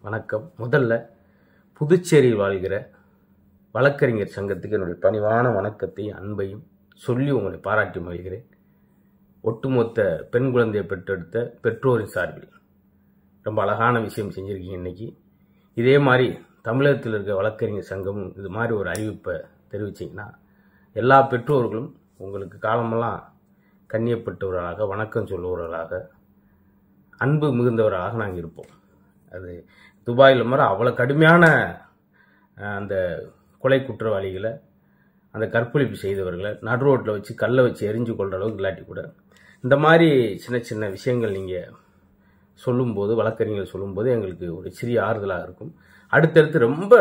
வணக்கம். முதல்ல புதுச்சேரியில் வாழ்கிற வழக்கறிஞர் சங்கத்துக்கு என்னுடைய பணிவான வணக்கத்தையும் அன்பையும் சொல்லி உங்களை பாராட்டி மகிழ்கிறேன். ஒட்டுமொத்த பெண் குழந்தையை பெற்றெடுத்த பெற்றோரின் சார்பில் ரொம்ப அழகான விஷயம் செஞ்சுருக்கீங்க. இன்னைக்கு இதே மாதிரி தமிழகத்தில் இருக்க வழக்கறிஞர் சங்கமும் இது மாதிரி ஒரு அறிவிப்பை தெரிவிச்சிங்கன்னா எல்லா பெற்றோர்களும் உங்களுக்கு காலமெல்லாம் கண்ணியப்பட்டவர்களாக, வணக்கம் சொல்லுவவர்களாக, அன்பு மிகுந்தவர்களாக நாங்கள் இருப்போம். அது துபாயில் மாதிரி அவ்வளோ கடுமையான அந்த கொலை குற்றவாளிகளை, அந்த கற்பழிப்பு செய்தவர்களை நடு ரோட்டில் வச்சு கல்லை வச்சு எரிஞ்சு கொள்கிற அளவுக்கு இல்லாட்டி கூட இந்த மாதிரி சின்ன சின்ன விஷயங்கள் நீங்கள் சொல்லும்போது, வழக்கறிஞர்கள் சொல்லும்போது எங்களுக்கு ஒரு சிறிய ஆறுதலாக இருக்கும். அடுத்தடுத்து ரொம்ப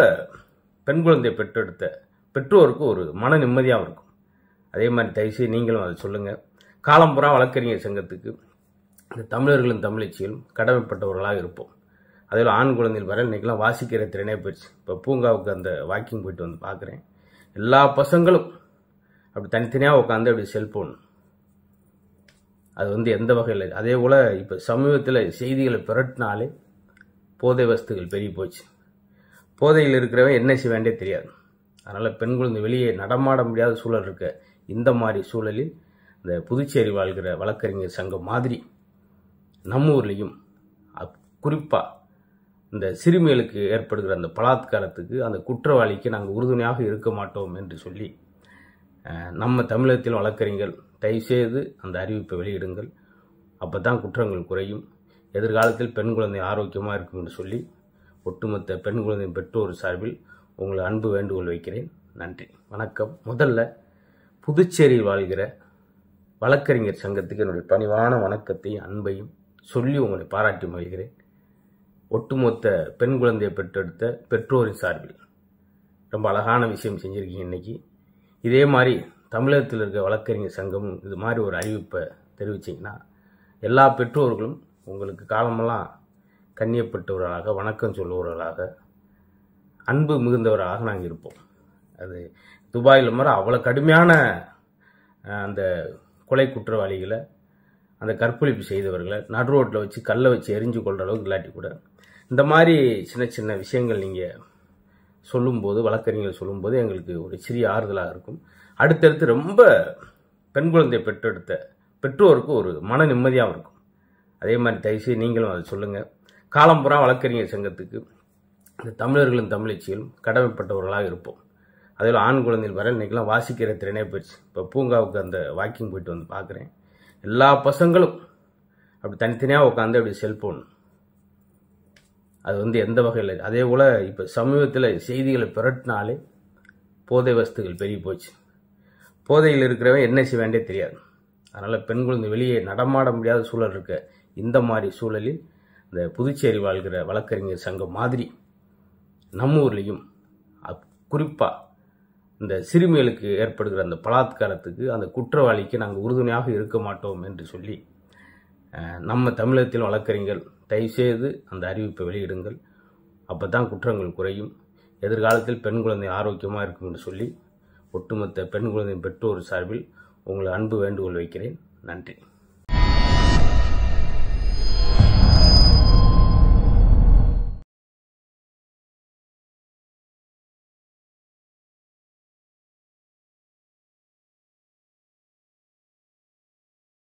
பெண் குழந்தையை பெற்றெடுத்த பெற்றோருக்கு ஒரு மன நிம்மதியாகவும் இருக்கும். அதே மாதிரி தயவுசெய்து நீங்களும் அதை சொல்லுங்கள். காலம்புறா வழக்கறிஞர் சங்கத்துக்கு இந்த தமிழர்களும் தமிழச்சிகளும் கடமைப்பட்டவர்களாக இருப்போம். அதில் ஆண் குழந்தைகள் வர இன்றைக்கெல்லாம் வாசிக்கிற திறனே போயிடுச்சு. இப்போ பூங்காவுக்கு அந்த வாக்கிங் போயிட்டு வந்து பார்க்குறேன், எல்லா பசங்களும் அப்படி தனித்தனியாக உட்காந்து அப்படி செல்ஃபோன், அது எந்த வகையில். அதே போல் இப்போ சமீபத்தில் செய்திகளை பிரட்டினாலே போதை வஸ்துகள் பெருகி போச்சு. போதையில் இருக்கிறவன் என்ன செய்ய வேண்டிய தெரியாது. அதனால் பெண் குழந்தை வெளியே நடமாட முடியாத சூழல் இருக்க இந்த மாதிரி சூழலில் இந்த புதுச்சேரி வாழ்கிற வழக்கறிஞர் சங்கம் மாதிரி நம்ம ஊர்லேயும் குறிப்பாக இந்த சிறுமிகளுக்கு ஏற்படுகிற அந்த பலாத்காரத்துக்கு, அந்த குற்றவாளிக்கு நாங்கள் உறுதுணையாக இருக்க மாட்டோம் என்று சொல்லி நம்ம தமிழகத்தில் வழக்கறிஞர்கள் தயவுசெய்து அந்த அறிவிப்பை வெளியிடுங்கள். அப்போ தான் குற்றங்கள் குறையும், எதிர்காலத்தில் பெண் குழந்தை ஆரோக்கியமாக இருக்கும் என்று சொல்லி ஒட்டுமொத்த பெண் குழந்தை பெற்றோர் சார்பில் உங்களை அன்பு வேண்டுகோள் வைக்கிறேன். நன்றி, வணக்கம். முதல்ல புதுச்சேரியில் வாழ்கிற வழக்கறிஞர் சங்கத்துக்கு என்னுடைய பணிவான வணக்கத்தையும் அன்பையும் சொல்லி உங்களை பாராட்டி மகிழ்கிறேன். ஒட்டுமொத்த பெண் குழந்தையை பெற்றெடுத்த பெற்றோரின் சார்பில் ரொம்ப அழகான விஷயம் செஞ்சுருக்கீங்க. இன்னைக்கு இதே மாதிரி தமிழகத்தில் இருக்க வழக்கறிஞர் சங்கமும் இது மாதிரி ஒரு அறிவிப்பை தெரிவிச்சிங்கன்னா எல்லா பெற்றோர்களும் உங்களுக்கு காலமெல்லாம் கண்ணியப்பட்டவர்களாக, வணக்கம் சொல்லுவவர்களாக, அன்பு மிகுந்தவர்களாக நாங்கள் இருப்போம். அது துபாயில் மாதிரி அவ்வளோ கடுமையான அந்த கொலை குற்றவாளிகளை, அந்த கற்பழிப்பு செய்தவர்களை நடு ரோட்டில் வச்சு கல்லை வச்சு எரிஞ்சு கொள்கிற அளவுக்கு இல்லாட்டி கூட இந்த மாதிரி சின்ன சின்ன விஷயங்கள் நீங்கள் சொல்லும்போது, வழக்கறிஞர்கள் சொல்லும்போது எங்களுக்கு ஒரு சிறிய ஆறுதலாக இருக்கும். அடுத்தடுத்து ரொம்ப பெண் குழந்தையை பெற்றெடுத்த பெற்றோருக்கு ஒரு மன நிம்மதியாகவும் இருக்கும். அதே மாதிரி தயவுசெய்து நீங்களும் அதை சொல்லுங்கள். காலம்புறா வழக்கறிஞர் சங்கத்துக்கு இந்த தமிழர்களும் தமிழச்சிகளும் கடமைப்பட்டவர்களாக இருப்போம். அதில் ஆண் குழந்தைகள் வர இன்றைக்கெல்லாம் வாசிக்கிற திறனே போயிடுச்சு. இப்போ பூங்காவுக்கு அந்த வாக்கிங் போயிட்டு வந்து பார்க்குறேன், எல்லா பசங்களும் அப்படி தனித்தனியாக உட்காந்து அப்படி செல்ஃபோன், அது எந்த வகையில். அதே போல் இப்போ சமீபத்தில் செய்திகளை பிரட்டினாலே போதை வஸ்துகள் பெருகி போச்சு. போதையில் இருக்கிறவன் என்ன செய்ய வேண்டிய தெரியாது. அதனால் பெண் குழந்தை வெளியே நடமாட முடியாத சூழல் இருக்க இந்த மாதிரி சூழலில் இந்த புதுச்சேரி வாழ்கிற வழக்கறிஞர் சங்கம் மாதிரி நம்ம ஊர்லேயும் குறிப்பாக இந்த சிறுமிகளுக்கு ஏற்படுகிற அந்த பலாத்காரத்துக்கு, அந்த குற்றவாளிக்கு நாங்கள் உறுதுணையாக இருக்க மாட்டோம் என்று சொல்லி நம்ம தமிழகத்தில் வழக்கறிஞர்கள் தயவுசெய்து அந்த அறிவிப்பை வெளியிடுங்கள். அப்போ தான் குற்றங்கள் குறையும், எதிர்காலத்தில் பெண் குழந்தை ஆரோக்கியமாக இருக்கும் என்று சொல்லி ஒட்டுமொத்த பெண் குழந்தை பெற்றோர் சார்பில் உங்களை அன்பு வேண்டுகோள் வைக்கிறேன். நன்றி.